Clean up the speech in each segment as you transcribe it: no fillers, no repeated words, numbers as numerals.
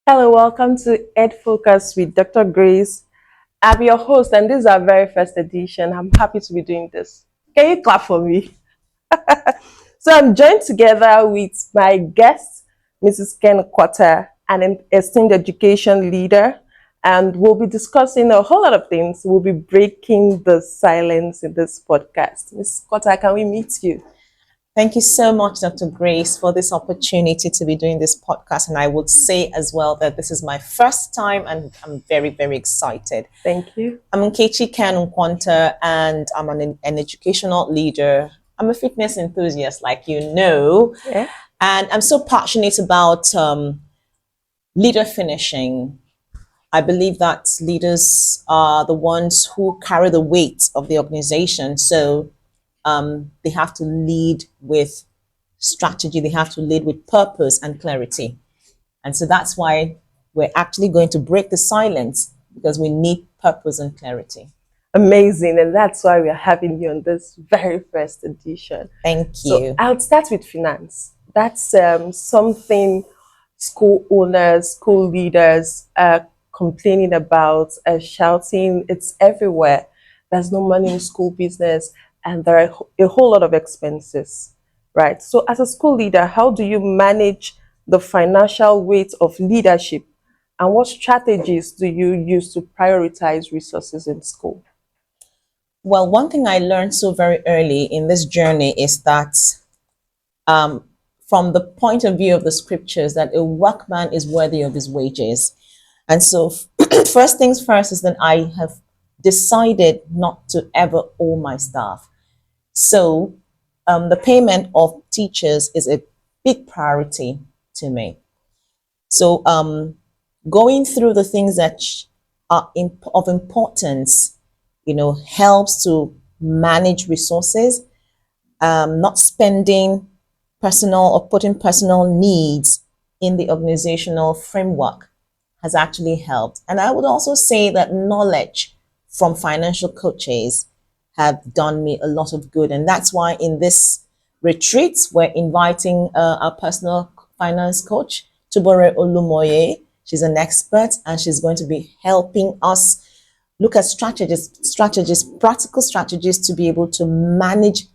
Hello, welcome to EdFocus with Dr. Grace. I'm your host, and this is our very first edition. I'm happy to be doing this. Can you clap for me? So I'm joined together with my guest, Mrs. Ken Nkwota, an esteemed education leader, and we'll be discussing a whole lot of things. We'll be breaking the silence in this podcast. Mrs. Nkwota, can we meet you? Thank you so much, Dr. Grace, for this opportunity to be doing this podcast. And I would say as well that this is my first time and I'm very, very excited. Thank you. I'm Nkechi Ken Nkwota and I'm an educational leader. I'm a fitness enthusiast, like you know. Yeah. And I'm so passionate about leader finishing. I believe that leaders are the ones who carry the weight of the organization. So they have to lead with strategy, they have to lead with purpose and clarity. And so that's why we're actually going to break the silence because we need purpose and clarity. Amazing. And that's why we're having you on this very first edition. Thank So you. I'll start with finance. That's something school owners, school leaders are complaining about, shouting. It's everywhere. There's no money in school business, and there are a whole lot of expenses, right? So as a school leader, how do you manage the financial weight of leadership, and what strategies do you use to prioritize resources in school? Well, one thing I learned so very early in this journey is that from the point of view of the scriptures, that a workman is worthy of his wages. And so first things first is that I have decided not to ever owe my staff. So the payment of teachers is a big priority to me. So going through the things that are of importance, helps to manage resources, not spending personal or putting personal needs in the organizational framework has actually helped. And I would also say that knowledge from financial coaches have done me a lot of good. And that's why in this retreat, we're inviting our personal finance coach, Tubore Olumoye. She's an expert and she's going to be helping us look at strategies, practical strategies to be able to manage,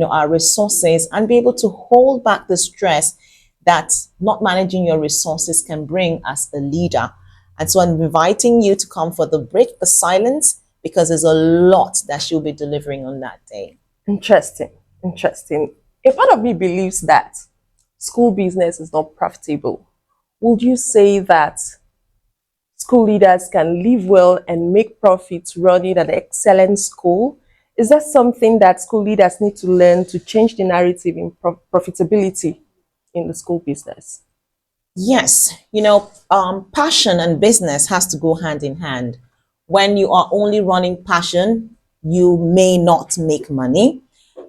our resources and be able to hold back the stress that not managing your resources can bring as a leader. And so I'm inviting you to come for the break, the silence, because there's a lot that she'll be delivering on that day. Interesting. A part of me believes that school business is not profitable. Would you say that school leaders can live well and make profits running an excellent school? Is that something that school leaders need to learn to change the narrative in profitability in the school business? Yes, passion and business has to go hand in hand. When you are only running passion, you may not make money.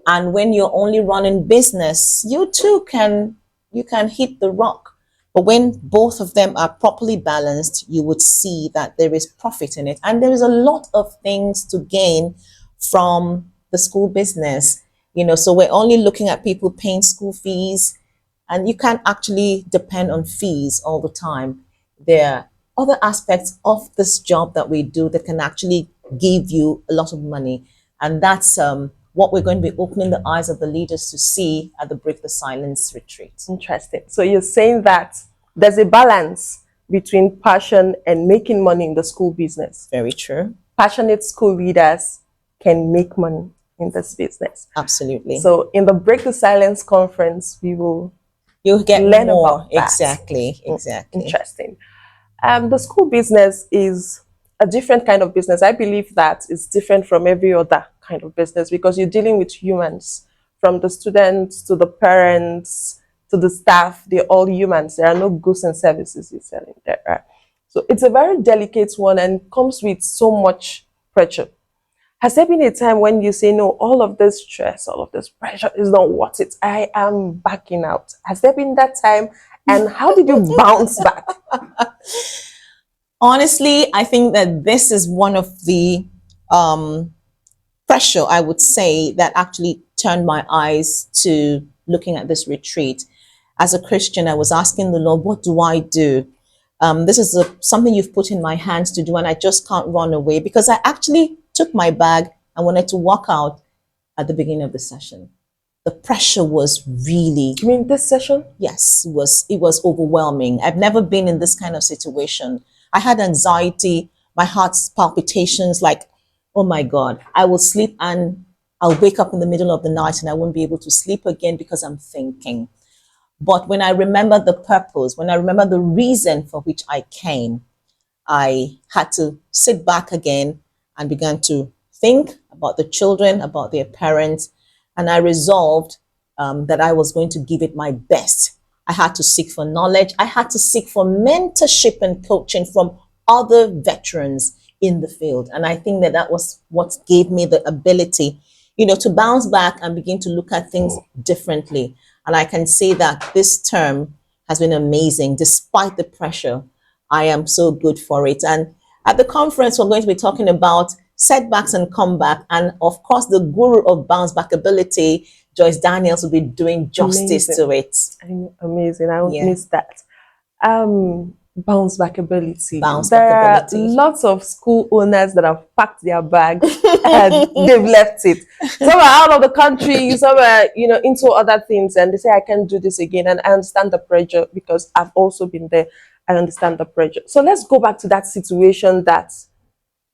And when you're only running business, you too can hit the rock. But when both of them are properly balanced, you would see that there is profit in it. And there is a lot of things to gain from the school business. So we're only looking at people paying school fees, and you can't actually depend on fees all the time. There are other aspects of this job that we do that can actually give you a lot of money. And that's what we're going to be opening the eyes of the leaders to see at the Break the Silence retreat. Interesting. So you're saying that there's a balance between passion and making money in the school business. Very true. Passionate school leaders can make money in this business. Absolutely. So in the Break the Silence conference, you'll get learn more about that. Exactly. Interesting. The school business is a different kind of business. I believe that it's different from every other kind of business because you're dealing with humans, from the students to the parents to the staff. They're all humans. There are no goods and services you're selling there. Right? So it's a very delicate one and comes with so much pressure. Has there been a time when you say, no, all of this stress, all of this pressure is not worth it? I am backing out. Has there been that time? And how did you bounce back? Honestly, I think that this is one of the pressure, I would say, that actually turned my eyes to looking at this retreat. As a Christian, I was asking the Lord, what do I do? This is something you've put in my hands to do, and I just can't run away, because I actually took my bag and wanted to walk out at the beginning of the session. The pressure was really, You mean this session? yes, it was overwhelming. I've never been in this kind of situation. I had anxiety, my heart's palpitations, like, oh my God, I will sleep and I'll wake up in the middle of the night and I won't be able to sleep again because I'm thinking. But when I remember the purpose, when I remember the reason for which I came, I had to sit back again and began to think about the children, about their parents, and I resolved that I was going to give it my best. I had to seek for knowledge. I had to seek for mentorship and coaching from other veterans in the field. And I think that that was what gave me the ability, to bounce back and begin to look at things differently. And I can say that this term has been amazing despite the pressure. I am so good for it. And at the conference, we're going to be talking about setbacks and comeback. And of course, the guru of bounce back ability, Joyce Daniels, will be doing justice Amazing. to it. Amazing. I won't Yeah, miss that. Bounce back ability. bounce back There are ability. lots of school owners that have packed their bags and they've left it. Some are out of the country, some are, into other things, and they say, I can't do this again. And I understand the pressure because I've also been there. I understand the pressure. So let's go back to that situation that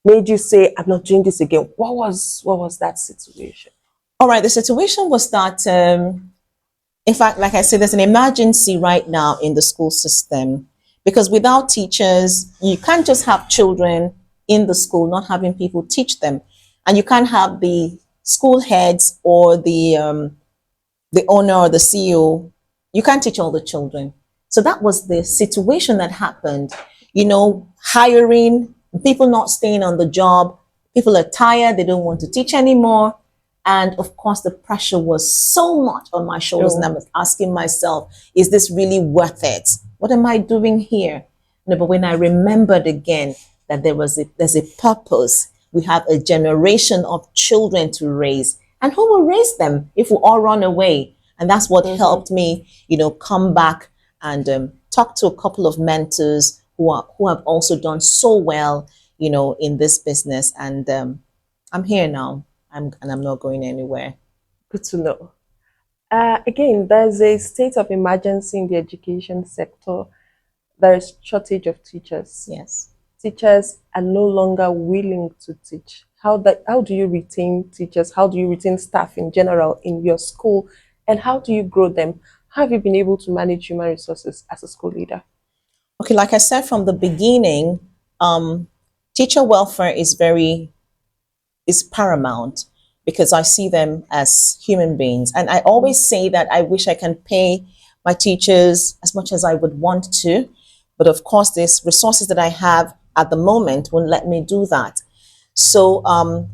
made you say, I'm not doing this again. What was that situation? All right, the situation was that, in fact, like I said, there's an emergency right now in the school system, because without teachers, you can't just have children in the school not having people teach them, and you can't have the school heads or the owner or the CEO. You can't teach all the children. So that was the situation that happened. Hiring, people not staying on the job, people are tired, they don't want to teach anymore. And of course, the pressure was so much on my shoulders, and I was asking myself, is this really worth it? What am I doing here? No, but when I remembered again that there's a purpose, we have a generation of children to raise, and who will raise them if we all run away? And that's what helped me, come back and talk to a couple of mentors who have also done so well, in this business. And I'm here now. I'm not going anywhere. Good to know. Again, there's a state of emergency in the education sector. There is shortage of teachers. Yes. Teachers are no longer willing to teach. How do you retain teachers? How do you retain staff in general in your school? And how do you grow them? How have you been able to manage human resources as a school leader? Okay, like I said from the beginning, teacher welfare is paramount, because I see them as human beings. And I always say that I wish I can pay my teachers as much as I would want to. But of course, there's resources that I have at the moment won't let me do that. So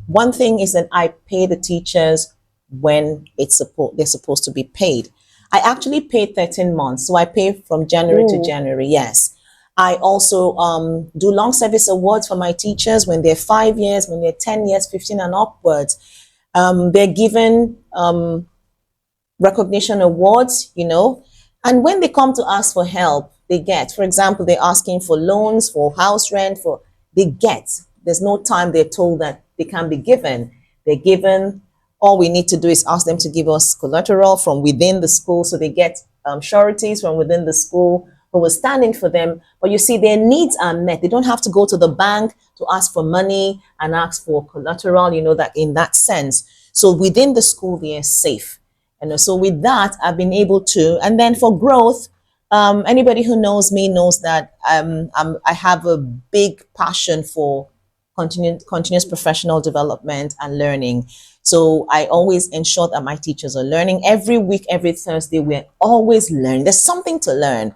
one thing is that I pay the teachers when they're supposed to be paid. I actually pay 13 months. So I pay from January to January, yes. I also do long service awards for my teachers when they're 5 years, when they're 10 years, 15 and upwards. They're given recognition awards, and when they come to ask for help, they get. For example, they're asking for loans, for house rent, they get. There's no time they're told that they can be given. They're given. All we need to do is ask them to give us collateral from within the school, so they get sureties from within the school who are standing for them. But you see, their needs are met. They don't have to go to the bank to ask for money and ask for collateral, that in that sense. So within the school, they are safe. And so with that, I've been able to, and then for growth, anybody who knows me knows that I have a big passion for continuous professional development and learning. So I always ensure that my teachers are learning. Every week, every Thursday, we're always learning. There's something to learn,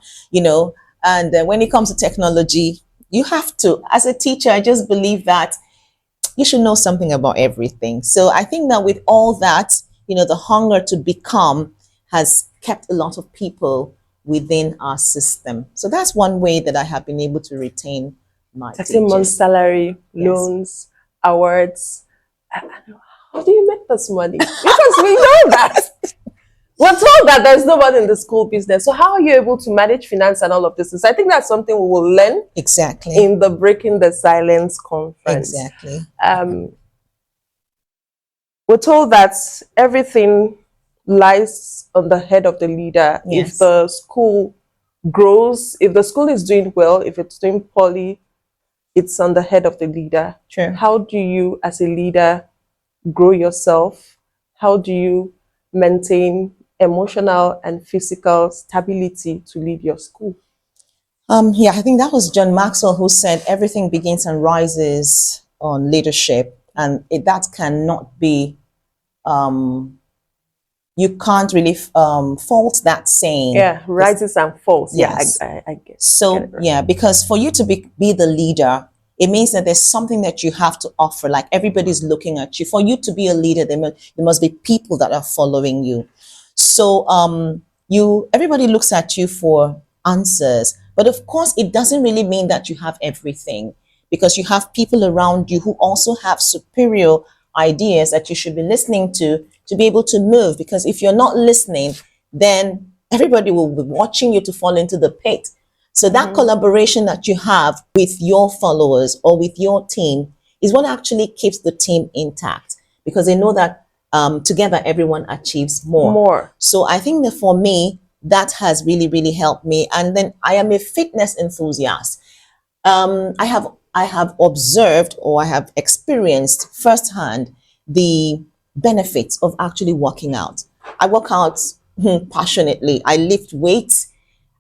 And when it comes to technology, you have to, as a teacher, I just believe that you should know something about everything. So I think that with all that, the hunger to become has kept a lot of people within our system. So that's one way that I have been able to retain my 13 months teachers. salary, Yes. loans, awards. How do you make this money? Because we know that. We're told that there's nobody in the school business. So how are you able to manage finance and all of this? I think that's something we will learn Exactly. in the Breaking the Silence conference. Exactly. We're told that everything lies on the head of the leader. Yes. If the school grows, if the school is doing well, if it's doing poorly, it's on the head of the leader. True. How do you, as a leader, grow yourself? How do you maintain emotional and physical stability to lead your school? Yeah, I think that was John Maxwell who said everything begins and rises on leadership, and that cannot be. You can't really fault that saying. Yeah, rises and falls. Yes. Yeah, I guess. So yeah, because for you to be the leader, it means that there's something that you have to offer. Like everybody's looking at you. For you to be a leader, there must be people that are following you. So everybody looks at you for answers, but of course, it doesn't really mean that you have everything, because you have people around you who also have superior ideas that you should be listening to be able to move. Because if you're not listening, then everybody will be watching you to fall into the pit. So that collaboration that you have with your followers or with your team is what actually keeps the team intact, because they know that together everyone achieves more. So I think that for me, that has really, really helped me. And then I am a fitness enthusiast. I have observed, or I have experienced firsthand, the benefits of actually working out. I work out passionately. I lift weights.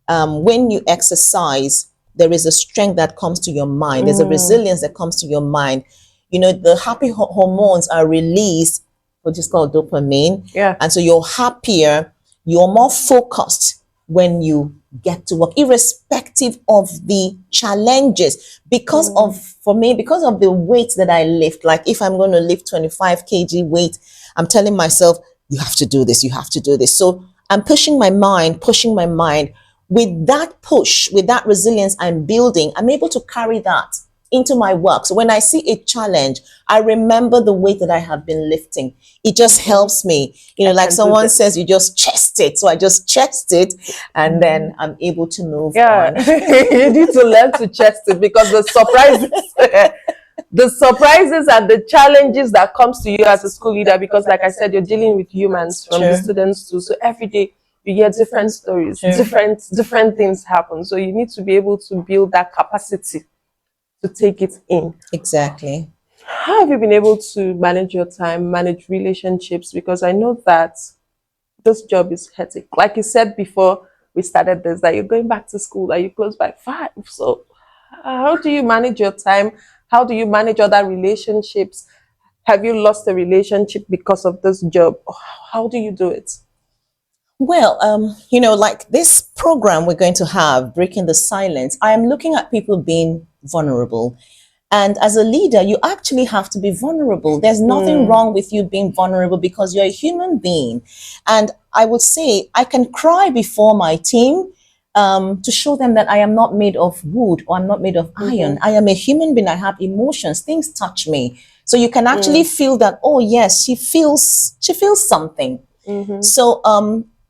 When you exercise, there is a strength that comes to your mind. There's a resilience that comes to your mind. You know, the happy hormones are released, which is called dopamine. Yeah. And so you're happier, you're more focused when you get to work, irrespective of the challenges. Because for me, because of the weight that I lift, like if I'm going to lift 25 kg weight, I'm telling myself, you have to do this, you have to do this. So I'm pushing my mind. With that push, with that resilience I'm building, I'm able to carry that into my work. So when I see a challenge, I remember the weight that I have been lifting. It just helps me. You know, like someone says, you just chest it. So I just chest it, and then I'm able to move on. You need to learn to chest it, because the surprises and the challenges that comes to you as a school leader, because like I said, you're dealing with humans from the students too. So every day you hear different stories, different things happen. So you need to be able to build that capacity to take it in. Exactly. How have you been able to manage your time, manage relationships? Because I know that this job is hectic. Like you said before we started this, that you're going back to school, that you close by 5. So how do you manage your time? How do you manage other relationships? Have you lost a relationship because of this job? How do you do it? Well, you know, like this program we're going to have, Breaking the Silence, I am looking at people being vulnerable. And as a leader, you actually have to be vulnerable. There's nothing wrong with you being vulnerable, because you're a human being. And I would say I can cry before my team to show them that I am not made of wood, or I'm not made of iron. I am a human being. I have emotions. Things touch me. So you can actually feel that, oh yes, she feels something. So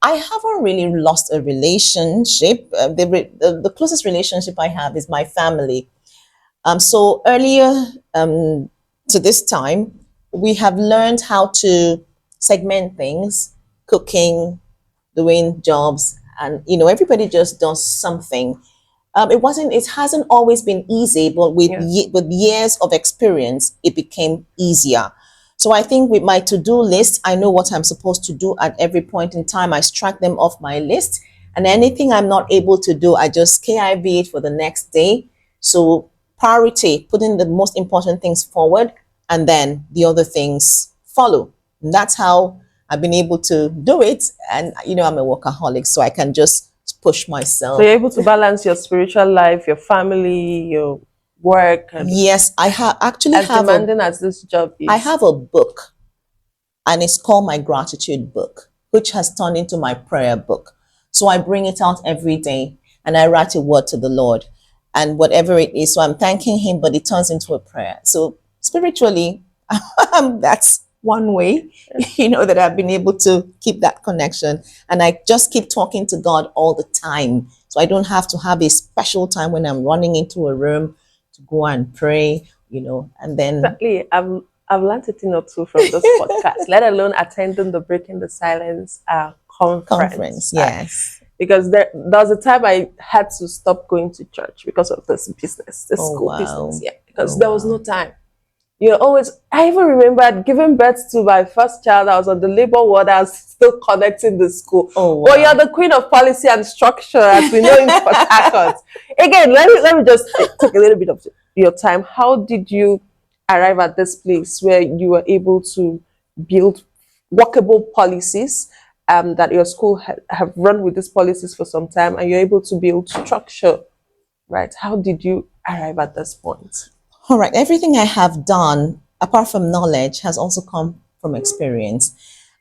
I haven't really lost a relationship. The closest relationship I have is my family. So earlier to this time, we have learned how to segment things, cooking, doing jobs, and you know, everybody just does something. It hasn't always been easy, but with years of experience, it became easier. So I think with my to-do list, I know what I'm supposed to do at every point in time. I strike them off my list, and anything I'm not able to do, I just KIV it for the next day. So priority, putting the most important things forward, and then the other things follow. And that's how I've been able to do it. And you know, I'm a workaholic, so I can just push myself. So you're able to balance your spiritual life, your family, your work. And yes, I as demanding as this job is. I have a book, and it's called my gratitude book, which has turned into my prayer book. So I bring it out every day, and I write a word to the Lord, and whatever it is. So I'm thanking him, but it turns into a prayer. So spiritually, that's one way, that I've been able to keep that connection. And I just keep talking to God all the time. So I don't have to have a special time when I'm running into a room to go and pray, and then Exactly. I've learned a thing or two from this podcast, let alone attending the Breaking the Silence conference. conference. Yes. Because there was a time I had to stop going to church because of this business, this Oh, school business. wow. Yeah, because Oh, there was no wow. time. I even remember giving birth to my first child. I was on the labor ward. I was still connecting the school. Oh, But wow. you're the queen of policy and structure, as we know in Port Harcourt. Again, let me just take a little bit of your time. How did you arrive at this place where you were able to build workable policies, that your school have run with these policies for some time, and you're able to build structure, right? How did you arrive at this point? All right. Everything I have done, apart from knowledge, has also come from experience.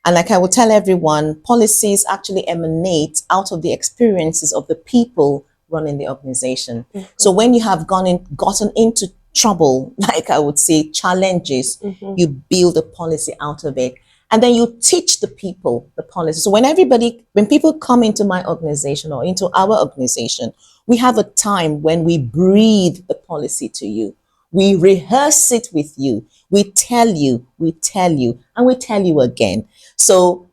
And like I will tell everyone, policies actually emanate out of the experiences of the people running the organization. So when you have gotten into trouble, like I would say challenges, you build a policy out of it. And then you teach the people the policy. So when people come into my organization or into our organization, we have a time when we breathe the policy to you. We rehearse it with you. We tell you, and we tell you again. So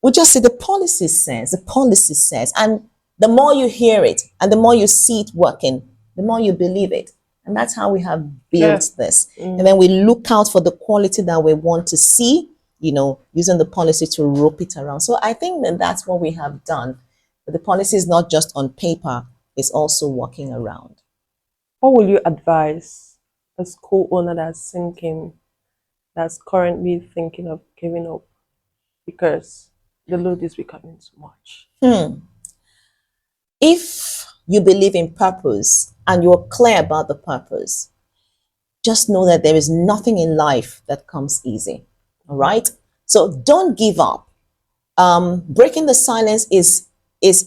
we just say the policy says. And the more you hear it and the more you see it working, the more you believe it. And that's how we have built this. And then we look out for the quality that we want to see, using the policy to rope it around. So I think that that's what we have done. But the policy is not just on paper, it's also working around. What will you advise a school owner that's thinking, that's currently thinking of giving up because the load is becoming too much? If you believe in purpose and you're clear about the purpose, just know that there is nothing in life that comes easy. All right. So don't give up. Breaking the silence is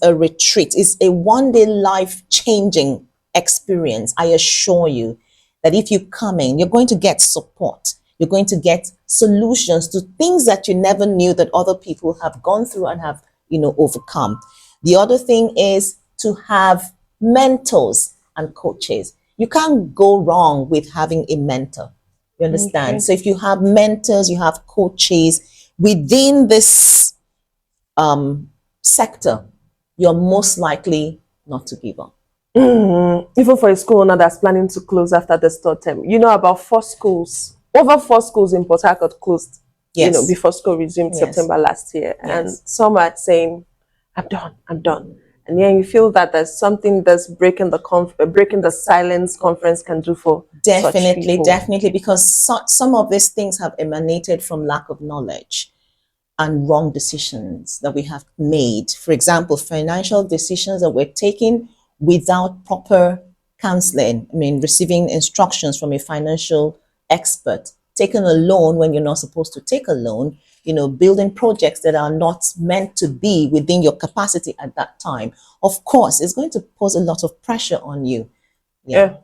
a retreat. It's a one-day life-changing experience. I assure you that if you come in, you're going to get support. You're going to get solutions to things that you never knew that other people have gone through and have, overcome. The other thing is to have mentors and coaches. You can't go wrong with having a mentor. You understand? Okay. So if you have mentors, you have coaches within this sector, you're most likely not to give up. Even for a school owner that's planning to close after the third term, about over 4 schools in Port Harcourt closed, Yes. before school resumed Yes. September last year. Yes. And some are saying, I'm done. And then you feel that there's something that's breaking the silence conference can do for such people. Definitely, because some of these things have emanated from lack of knowledge and wrong decisions that we have made. For example, financial decisions that we're taking without proper counseling. Receiving instructions from a financial expert, taking a loan when you're not supposed to take a loan, building projects that are not meant to be within your capacity at that time. Of course, it's going to pose a lot of pressure on you. Yeah,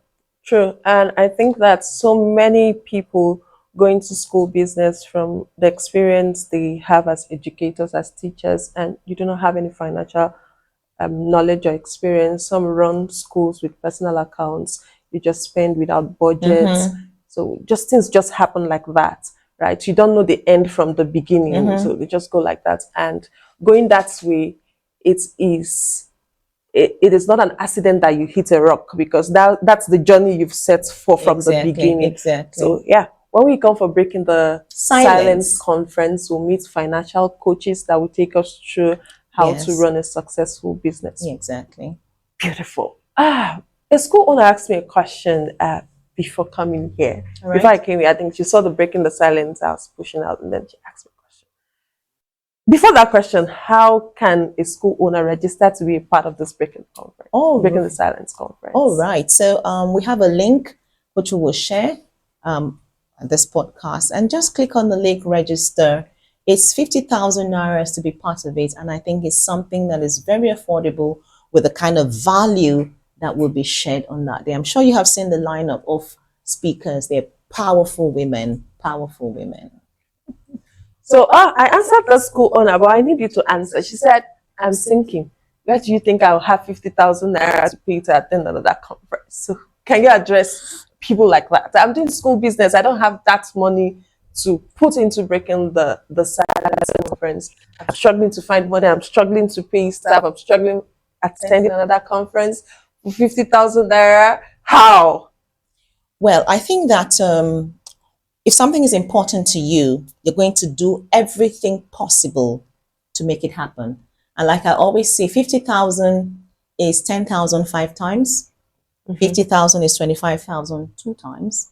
true. And I think that so many people go into school business from the experience they have as educators, as teachers, and you do not have any financial knowledge or experience. Some run schools with personal accounts. You just spend without budgets. So things just happen like that, right? You don't know the end from the beginning. So they just go like that. And going that way, it is not an accident that you hit a rock, because that's the journey you've set for from the beginning. Exactly. So yeah, when we come for breaking the silence conference, we'll meet financial coaches that will take us through how to run a successful business. Exactly. Beautiful. A school owner asked me a question before coming here. Right. Before I came here, I think she saw the breaking the silence I was pushing out, and then she asked me a question. Before that question, how can a school owner register to be a part of this breaking the silence conference? All right. So we have a link which we will share this podcast, and just click on the link register. It's 50,000 naira to be part of it, and I think it's something that is very affordable with the kind of value that will be shared on that day. I'm sure you have seen the lineup of speakers. They're powerful women. So I answered the school owner, but I need you to answer. She said, I'm thinking, where do you think I'll have 50,000 naira to pay to attend another conference? So can you address people like that? I'm doing school business. I don't have that money to put into breaking the silence conference. I'm struggling to find money. I'm struggling to pay staff. I'm struggling attending another conference for 50,000 naira. How? Well, I think that if something is important to you, you're going to do everything possible to make it happen. And like I always say, 50,000 is 10,000 5 times. 50,000 is 25,000 2 times.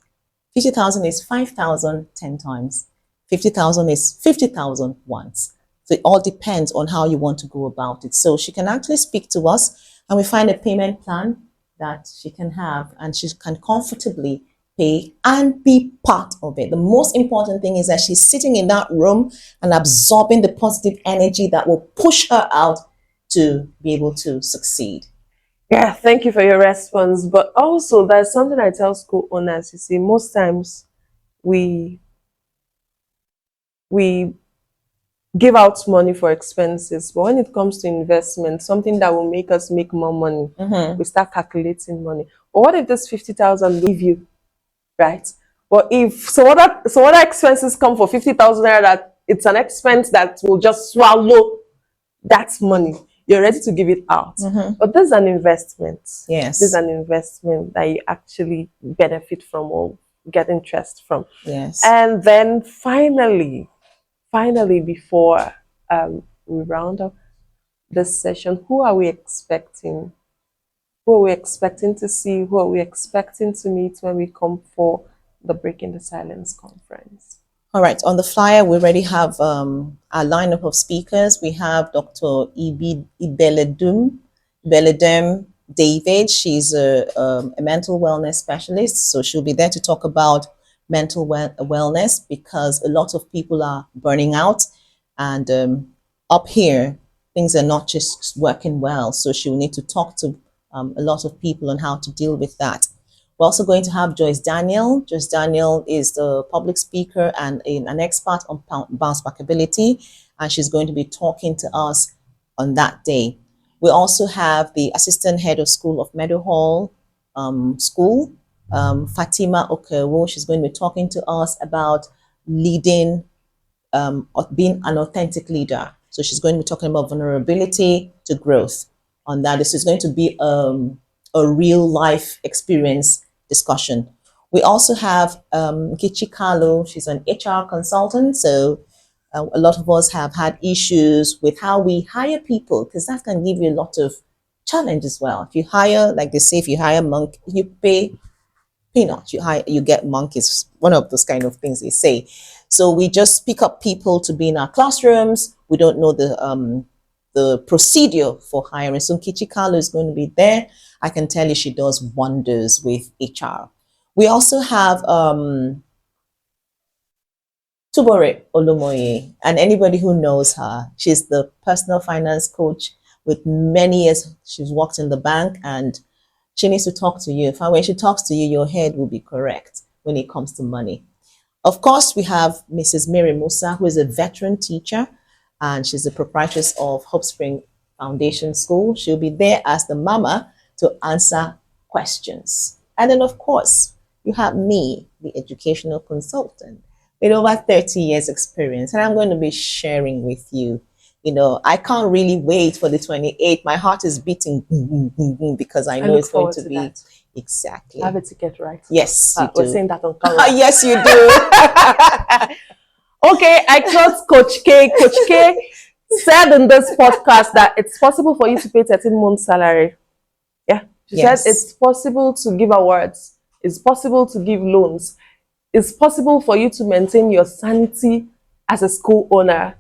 50,000 is 5,000 10 times. 50,000 is 50,000 once. So it all depends on how you want to go about it. So she can actually speak to us and we find a payment plan that she can have and she can comfortably pay and be part of it. The most important thing is that she's sitting in that room and absorbing the positive energy that will push her out to be able to succeed. Yeah, thank you for your response. But also, there's something I tell school owners. You see, most times we we give out money for expenses, but when it comes to investment, something that will make us make more money, we start calculating money. But what if this 50,000 leave you, right? But if so other expenses come for 50,000 naira, that it's an expense that will just swallow that money. You're ready to give it out. But there's an investment. Yes. There's an investment that you actually benefit from or get interest from. Yes. And then finally, before we round up this session, who are we expecting? Who are we expecting to see? Who are we expecting to meet when we come for the Breaking the Silence conference? All right, on the flyer, we already have our lineup of speakers. We have Dr. Beledem David. She's a mental wellness specialist, so she'll be there to talk about mental wellness because a lot of people are burning out, and up here, things are not just working well. So she'll need to talk to a lot of people on how to deal with that. We're also going to have Joyce Daniel. Joyce Daniel is the public speaker and an expert on bounce back ability, and she's going to be talking to us on that day. We also have the assistant head of School of Meadowhall School, Fatima Okewo. She's going to be talking to us about leading, being an authentic leader. So she's going to be talking about vulnerability to growth on that. This is going to be a real life experience discussion. We also have Nkechi Kalu. She's an HR consultant. So a lot of us have had issues with how we hire people because that can give you a lot of challenge as well. If you hire, like they say, if you hire monk, you pay peanuts. You get monkeys. One of those kind of things they say. So we just pick up people to be in our classrooms. We don't know the procedure for hiring. So Nkechi Kalu is going to be there. I can tell you she does wonders with HR. We also have Tubore Olomoye, and anybody who knows her, she's the personal finance coach with many years. She's worked in the bank and she needs to talk to you. When she talks to you, your head will be correct when it comes to money. Of course, we have Mrs. Mary Musa, who is a veteran teacher, and she's the proprietress of Hope Spring Foundation School. She'll be there as the mama to answer questions. And then, of course, you have me, the educational consultant, with over 30 years experience, and I'm going to be sharing with you. You know, I can't really wait for the 28th. My heart is beating because I know it's going to be that. Exactly. I have a ticket, right? Yes, you do. We're saying that on camera. Yes, you do. Okay, I trust Coach K. Coach K said in this podcast that it's possible for you to pay 13 months salary. Yeah. She said it's possible to give awards. It's possible to give loans. It's possible for you to maintain your sanity as a school owner.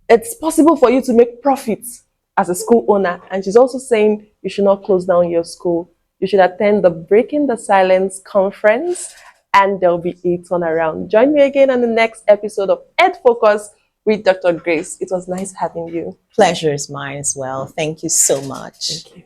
It's possible for you to make profits as a school owner. And she's also saying you should not close down your school. You should attend the Breaking the Silence conference and there'll be a turnaround. Join me again on the next episode of EdFocus with Dr. Grace. It was nice having you. Pleasure is mine as well. Thank you so much. Thank you.